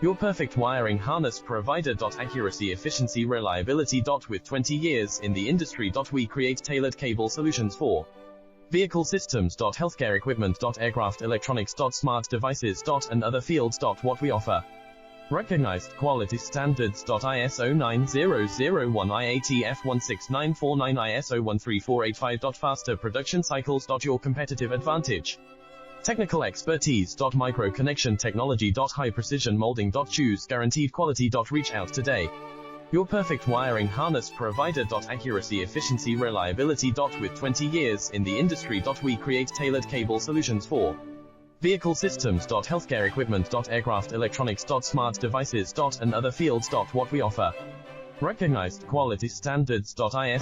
Your perfect wiring harness provider. Accuracy, efficiency, reliability. With 20 years in the industry. We create tailored cable solutions for vehicle systems. Healthcare equipment. Aircraft electronics. Smart devices. And other fields. What we offer: recognized quality standards. ISO 9001, IATF 16949, ISO 13485. Faster production cycles. Your competitive advantage: technical expertise. Micro connection technology. High precision molding. Choose guaranteed quality. Reach out today. Your perfect wiring harness provider. Accuracy, efficiency, reliability. With 20 years in the industry. We create tailored cable solutions for vehicle systems. Healthcare equipment. Aircraft electronics. Smart devices. And other fields. What we offer: recognized quality standards. ISO